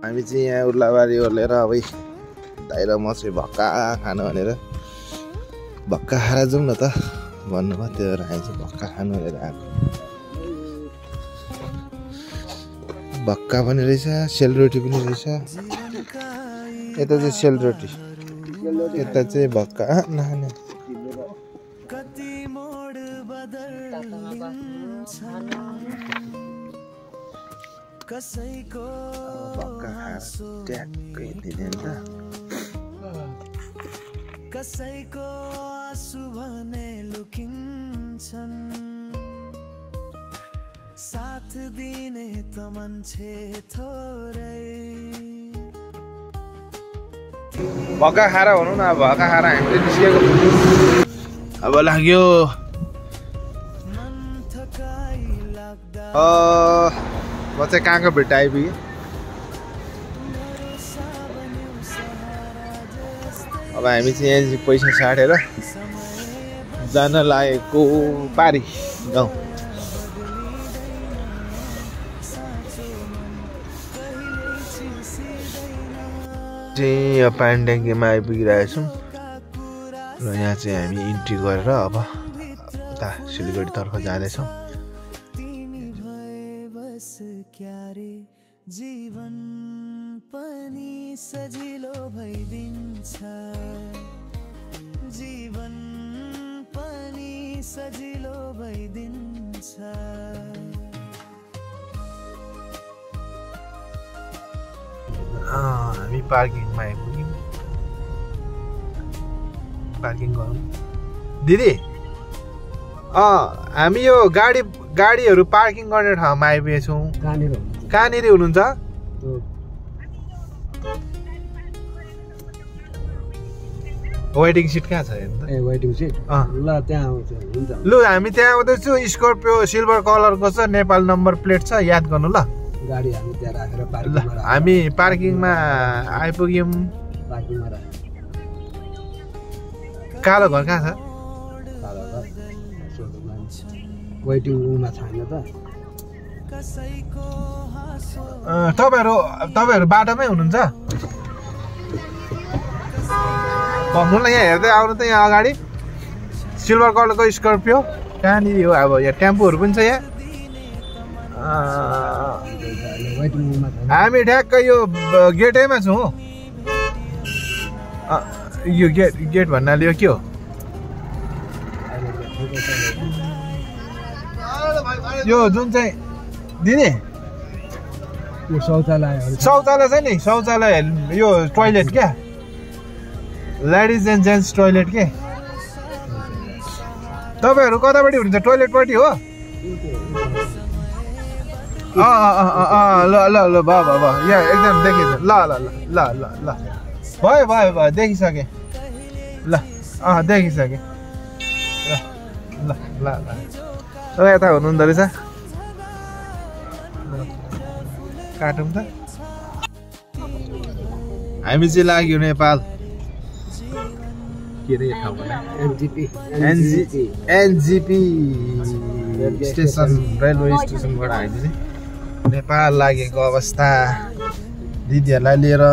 हामी चाहिँ यहाँ उर्लाबारी ओर्लेर अब दाइ र म चाहिँ भक्का खानु भनेर भक्का खाएर जाउँ न त भन्नुभयो त्यो भएर हामी चाहिँ भक्का खानु भनेर आएको भक्का पनि रहेछ सेलरोटी पनि रहेछ यता चाहिँ सेलरोटी यता चाहिँ भक्का नखाने भक्का खाएर ट्याक्कै दिने नि त कसैको आँसु भने लुकिन्छन् साथ दिने त मान्छे थोरै भक्का खाएर भनौँ न भक्का खाएर हामीले निस्केको अब लाग्यो म चाहिँ कहाँको भेट्टा आइपुगेँ अब हामी चाहिँ यहाँ पैसा साटेर जान लागेको पारी गाउँ चाहिँ यो पानी ट्याङ्कीमा आइपुगिरहेको छौँ र यहाँ चाहिँ हामी इन्ट्री गरेर अब उता सिलगढीतर्फ जाँदैछौँ जीवन पनि सजिलो भइदिन्छ जीवन पनि सजिलो भइदिन्छ हामी पार्किङमा आइपुग्यौँ पार्किङ गरौँ दिदी हामी यो गाडीहरू पार्किङ गर्ने ठाउँमा आइपुगेछौँ कहाँनिर हुनुहुन्छ वेटिङ सिट कहाँ छ वेटिङ सिट ल त्यहाँ आउँछ हुन्छ लु हामी त्यहाँ आउँदैछु स्कर्पियो सिल्भर कलरको छ नेपाल नम्बर प्लेट छ याद गर्नु ल गाडी हामी त्यहाँ राखेर हामी पार्किङमा आइपुग्यौँ पार्किङमा कालो घर कहाँ छ वेटिङ रुममा छैन त तपाईहरु बाटोमै हुनुहुन्छ भन्नु न यहाँ हेर्दै आउनु त यहाँ अगाडि सिल्भर कलरको स्कर्पियो कहाँनिर हो अब यहाँ टेम्पोहरू पनि छ यहाँ हामी ठ्याक्कै यो गेटैमा छौँ यो गेट भन्नाले यो के हो यो जुन चाहिँ दिने यो शौचालय छ नि शौचालय यो टोइलेट क्या लेडिज एन्ड जेन्ट्स टोइलेट के तपाईहरु कतापट्टि हुनुहुन्छ टोइलेटपट्टि हो ल भयो यहाँ एकदम देखिन्छ ल भयो देखिसके ल देखिसके ल यता हुनुहुँदो रहेछ काटौँ त हामी चाहिँ लाग्यो नेपाल के रे ठाउँ एनजिपी स्टेसन रेलवे स्टेसनबाट हामी चाहिँ नेपाल लागेको अवस्था दिदीहरूलाई लिएर